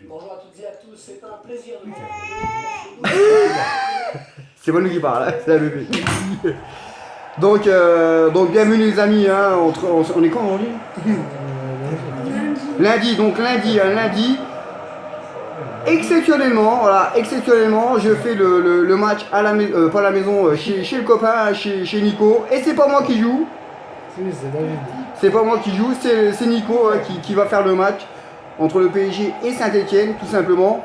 Bonjour à toutes et à tous, c'est un plaisir de vous retrouver. C'est pas nous qui parle, hein, c'est la bébé. Donc bienvenue les amis, hein, on est quand aujourd'hui? Lundi, donc lundi, exceptionnellement, voilà, exceptionnellement, je fais le match à la maison, pas à la maison, chez le copain, chez Nico, et c'est pas moi qui joue. C'est David. C'est pas moi qui joue, c'est Nico qui va faire le match entre le PSG et Saint-Etienne, tout simplement.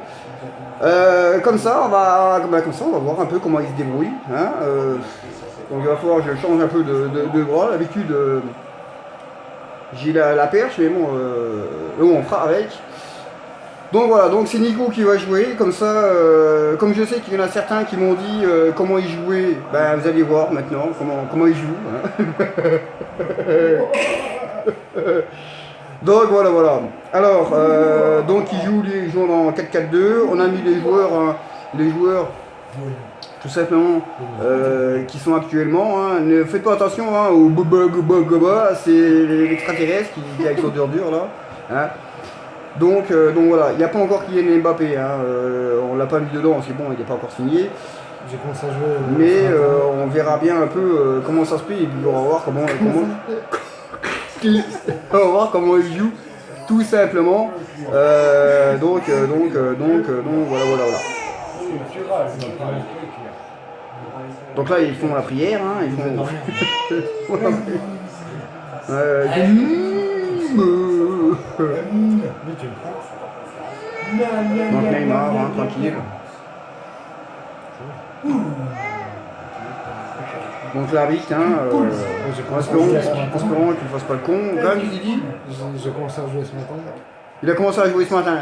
Comme ça, on va voir un peu comment il se débrouille. Hein, donc il va falloir que je change un peu de bras. D'habitude, j'ai la perche, mais bon, on fera avec. Donc voilà, donc c'est Nico qui va jouer. Comme ça, comme je sais qu'il y en a certains qui m'ont dit comment il jouait, ben, vous allez voir maintenant comment il joue. Hein. Donc voilà. Alors, donc il joue en 4-4-2. On a mis les joueurs tout simplement qui sont actuellement. Hein. Ne faites pas attention hein, au boba, c'est l'extraterrestre qui est avec son dur là. Hein. Donc voilà, il n'y a pas encore Kylian Mbappé. Hein. On l'a pas mis dedans, c'est bon, il n'est pas encore signé. J'ai commencé à jouer. Mais on verra bien un peu comment ça se fait et puis on va voir comment on va voir comment il joue, tout simplement. Donc voilà. Donc là, ils font la prière, hein, ils font. Donc Neymar, hein, tranquille. Donc l'arbitre, hein, espérons qu'il ne fasse pas le con. Quand il dit J'ai commencé à jouer ce matin. il a commencé à jouer ce matin.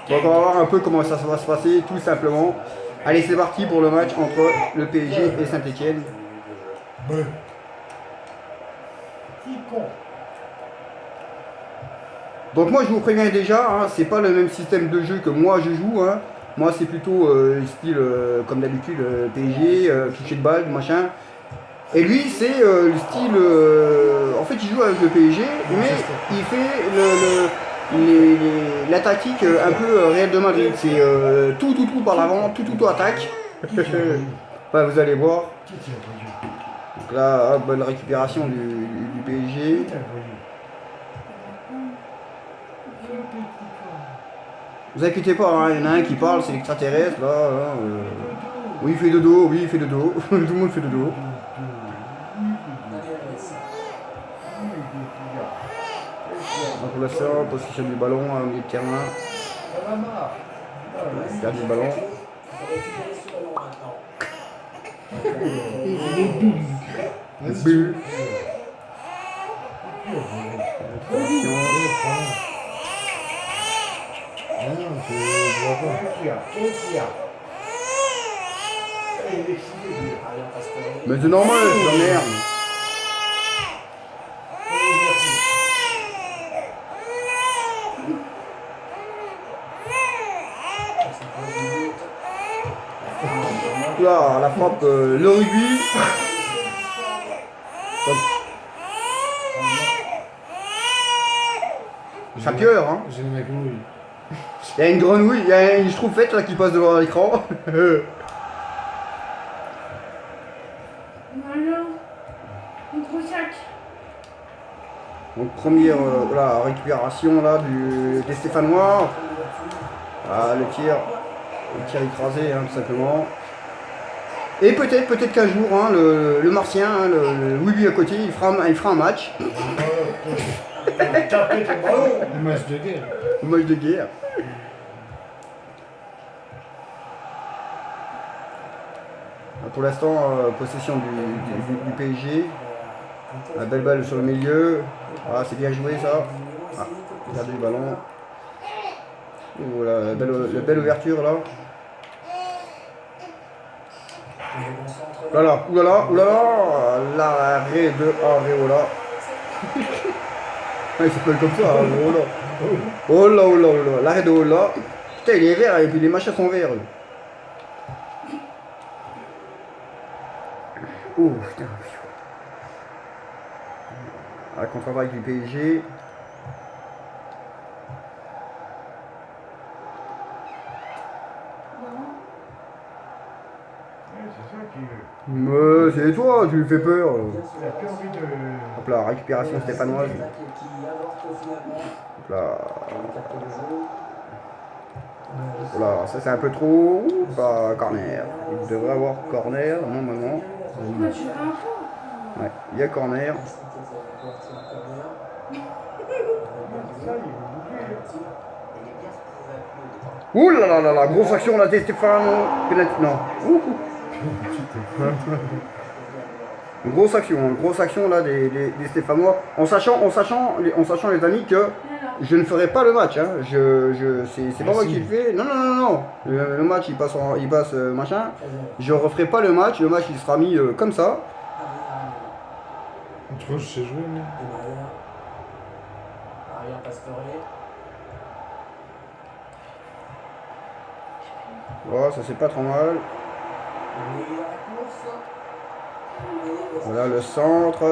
Donc on va voir un peu comment ça va se passer, tout simplement. Allez, c'est parti pour le match entre le PSG et Saint-Etienne. Donc moi je vous préviens déjà, hein, c'est pas le même système de jeu que moi je joue. Hein. Moi c'est plutôt style comme d'habitude PSG, toucher de balle, machin. Et lui c'est le style. En fait il joue avec le PSG, mais il fait la tactique un peu Real de Madrid. C'est tout par l'avant, tout attaque. Enfin, vous allez voir. Donc là, hop, bonne récupération du PSG. Vous inquiétez pas, hein, il y en a un qui parle, c'est l'extraterrestre, là. Oui, il fait dodo, tout le monde fait dodo. Donc pour l'instant, possession du ballon, au milieu de terrain. Perdu le ballon. But. Mais c'est normal, c'est de la merde. Là, la frappe, le rugby. Ça pieure, hein. J'ai une grenouille. Il y a une grenouille, il y a une schtroumpfette là qui passe devant l'écran. Voilà, un gros sac. Donc première voilà, récupération là des Stéphanois. Ah, le tir écrasé hein, tout simplement. Et peut-être qu'un jour hein, le martien, hein, le Willy à côté, il fera un match. Un match de guerre. Un match de guerre. Pour l'instant, possession du PSG. La belle balle sur le milieu. Ah, c'est bien joué ça. Ah, perdu le ballon. Voilà, la belle ouverture là. Oulala, l'arrêt de Areola. Il s'appelle comme ça, Areola. Oh là, l'arrêt de Ola. Putain, il est vert et puis les machins sont verts. Oh putain. Ah, contre-attaque du PSG. Mais c'est toi, tu lui fais peur. Il a plus envie de. Hop là, récupération stéphanoise. Qui avorte finalement. Hop là. Carte de jeu. Oh là, ça c'est un peu trop. Ouh, pas corner. Il devrait avoir corner, normalement. Pourquoi tu fais un faux? Ouais, il y a corner. Ouh là là là là, grosse action là, Stéphano. Penalty, non. Ouh. Une grosse action là des Stéphanois. En sachant les amis que je ne ferai pas le match. Hein. C'est pas moi qui le fais. Non, non, non, non. Le match il passe machin. Je referai pas le match. Le match il sera mis comme ça. Tu vois, je sais jouer, mais. Arrière Pastore. Voilà, ça c'est pas trop mal. Voilà le centre.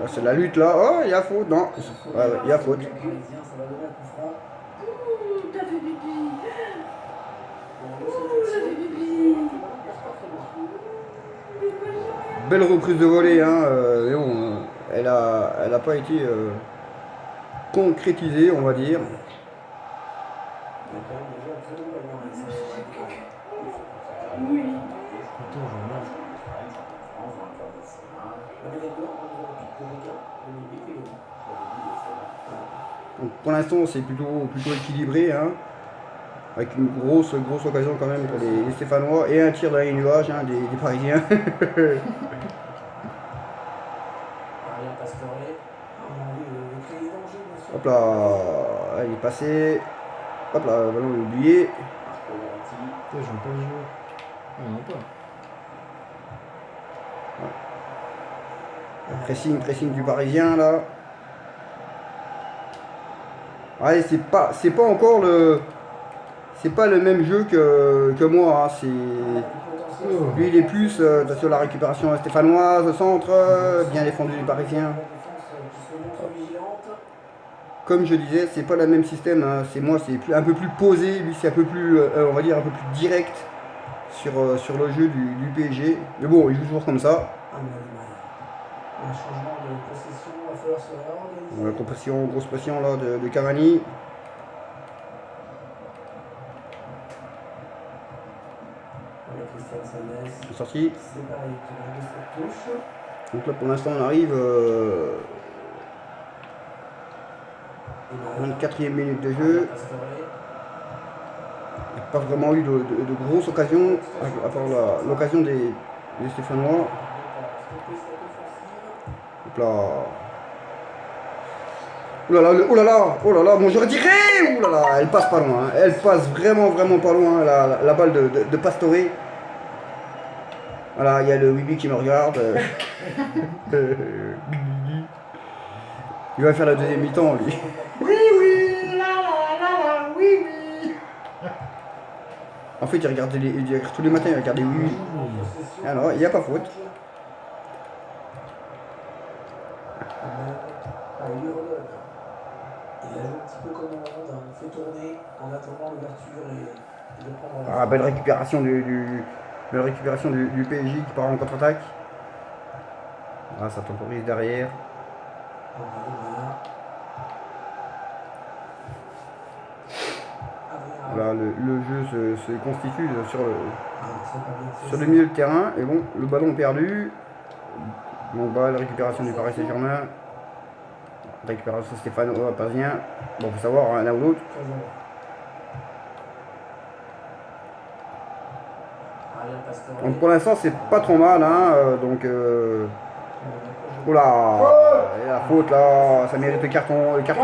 C'est la lutte là. Oh, il y a faute. Non. Ouais, il y a faute. Ouh, t'as fait pipi. Ouh, j'ai fait pipi. Belle reprise de volée, hein, mais bon, elle a pas été concrétisée, on va dire. Oui. Attends, je remarque. Donc, pour l'instant, c'est plutôt équilibré, hein, avec une grosse occasion quand même pour les Stéphanois et un tir dans les nuages hein, des Parisiens. Hop là, il est passé. Hop là, le ballon est oublié. Putain, je veux pas le jouer. Ah, non, pas. Pressing du Parisien là. Ouais, c'est pas encore le. C'est pas le même jeu que moi. Hein. Lui, il est plus sur la récupération stéphanoise, au centre, bien défendu du Parisien. Comme je disais, c'est pas le même système. Hein. Moi, c'est un peu plus posé. Lui, c'est un peu plus, on va dire, un peu plus direct sur le jeu du PSG. Mais bon, il joue toujours comme ça. Un changement de possession, il va falloir se réorganiser. Grosse pression là de Cavani. C'est sorti. C'est pareil, qui va de cette touche. Donc là pour l'instant on arrive 24e minute de jeu. Il n'y a pas vraiment eu de grosses occasions, à part l'occasion des Stéphanois. Hop là. Oh là là, oh là là, bon je redirais. Oh là là, elle passe pas loin, hein. Elle passe vraiment pas loin, la balle de Pastore. Voilà, il y a le Wibi qui me regarde. Il va faire la deuxième mi-temps lui. Oui, la, oui. En fait, il regarde tous les matins, il regarde les oui. Alors, il n'y a pas faute. Il a joué un petit peu comme on fait tourner en attendant l'ouverture et de prendre. Ah, belle récupération du PSG qui part en contre-attaque. Ah, ça temporise derrière. Voilà, le jeu se constitue sur le milieu de terrain. Et bon, le ballon perdu. Bon, balle, récupération du Paris Saint-Germain. Récupération Stéphano Parisien. Bon, faut savoir, hein, l'un ou l'autre. Donc pour l'instant, c'est pas trop mal. Hein, donc. Oula, et la faute là, ça mérite le carton jaune. Ça.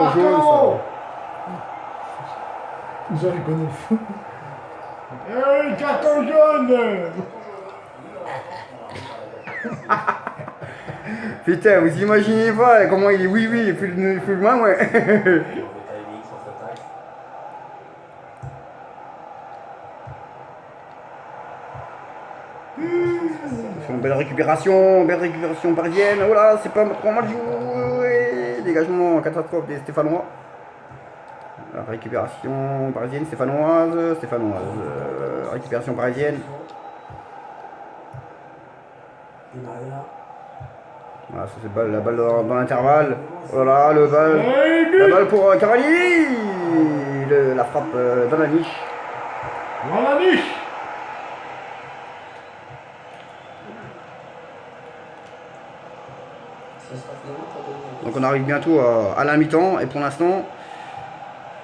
J'en connais fou. Carton jaune. Putain, vous imaginez pas comment il est oui, il fait le moins, ouais. Une belle récupération parisienne. Oh là, c'est pas trop mal joué. Dégagement, catastrophe des Stéphanois. La récupération parisienne, stéphanoise. Récupération parisienne. Di Maria. Voilà, ça c'est la balle dans l'intervalle. Voilà, la balle pour Cavani. La frappe dans la niche. Dans la niche. Ça sera finalement pas donné. Donc on arrive bientôt à la mi-temps et pour l'instant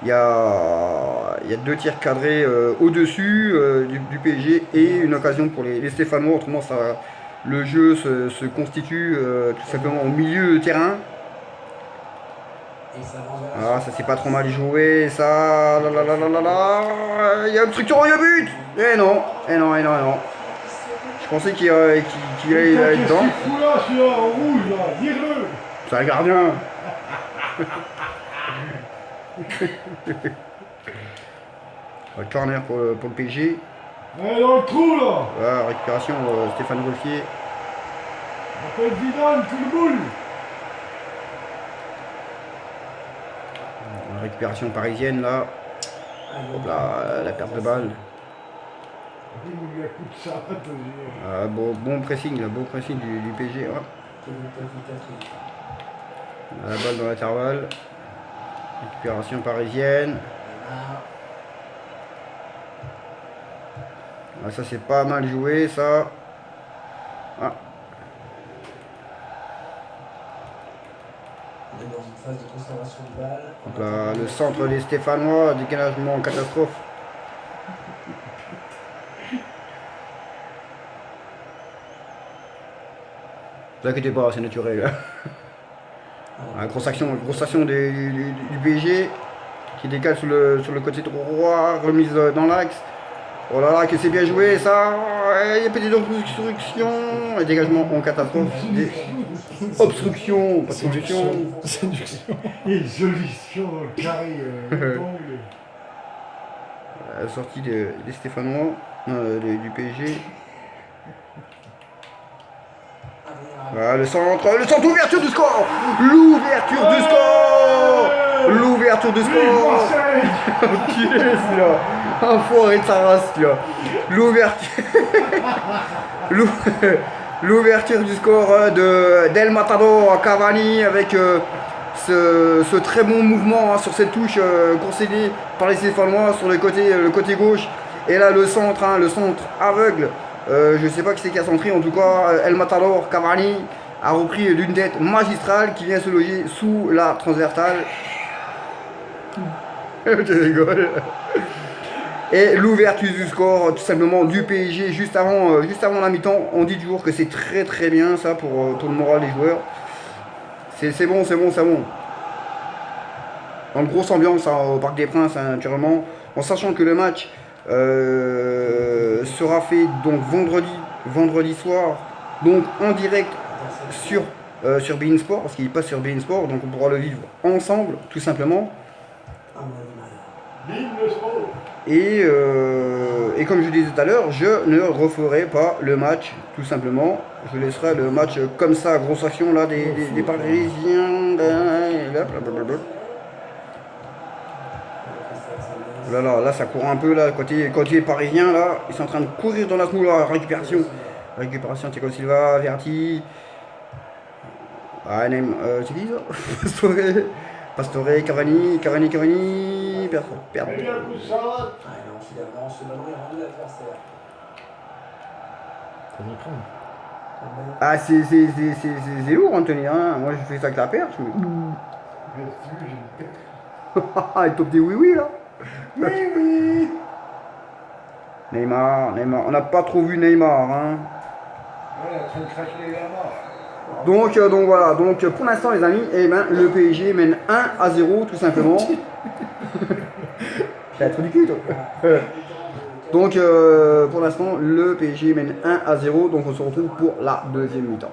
il y a 2 tirs cadrés au-dessus du PSG et une occasion pour les Stéphanois. Autrement le jeu se constitue tout simplement au milieu de terrain. Et ça renverra. Ah, ça c'est pas trop mal joué, ça. Il y a obstruction, il y a but. Eh non. Je pensais qu'il allait dedans. Qu'est-ce qu'il fout là, celui-là, en rouge, là? Dire-le. C'est un gardien. Corner pour le PSG. Ouais, dans le trou, là. Voilà, récupération Stéphane Golfier. On appelle Zidane, tout le boule. Récupération parisienne là. Hop là, la perte de balle. Il lui a coup de ça, Bon pressing, là, beau pressing du PSG. Ouais. La balle dans l'intervalle. Récupération parisienne. Ah, ça c'est pas mal joué ça. Ah. On est dans une phase de conservation de balle. Donc là, le centre des Stéphanois, dégagement en catastrophe. Ne vous inquiétez pas, c'est naturel. Grosse action du PSG qui décale sur le côté droit, remise dans l'axe. Oh là là, que c'est bien joué ça. Il y a petite obstruction. Et dégagement en catastrophe. Obstruction, pas séduction. Et solution dans le carré. La sortie des Stéphanois, du PSG. Voilà, le centre, ouverture du score. L'ouverture du score. Enculé celui-là. Enfoiré de sa race celui-là. L'ouverture du score d'El Matador Cavani avec ce très bon mouvement sur cette touche concédée par les Stéphanois sur le côté gauche. Et là le centre aveugle. Je ne sais pas qui c'est qui a centré, en tout cas El Matador Cavani a repris d'une tête magistrale qui vient se loger sous la transversale. Je rigole. Et l'ouverture du score tout simplement du PSG juste avant la mi-temps. On dit toujours que c'est très très bien ça pour le moral des joueurs. C'est bon. Dans une grosse ambiance au Parc des Princes naturellement, en sachant que le match sera fait donc vendredi soir, donc en direct sur beIN Sport, parce qu'il passe sur beIN Sport, donc on pourra le vivre ensemble tout simplement. Et comme je disais tout à l'heure, je ne referai pas le match tout simplement. Je laisserai le match comme ça, grosse action là des Parisiens. Là ça court un peu là, côté parisien là, ils sont en train de courir dans la smoule là, récupération Thiago Silva, Verratti. C'est qui ça? Pastore, Cavani, perdre. Ah c'est lourd Anthony, hein. Moi je fais ça avec la perche. Il top des oui là. Oui. Neymar, on n'a pas trop vu Neymar, hein. Donc voilà, pour l'instant les amis, le PSG mène 1-0 tout simplement. T'as être du cul toi. Donc pour l'instant le PSG mène 1-0, donc on se retrouve pour la deuxième mi-temps.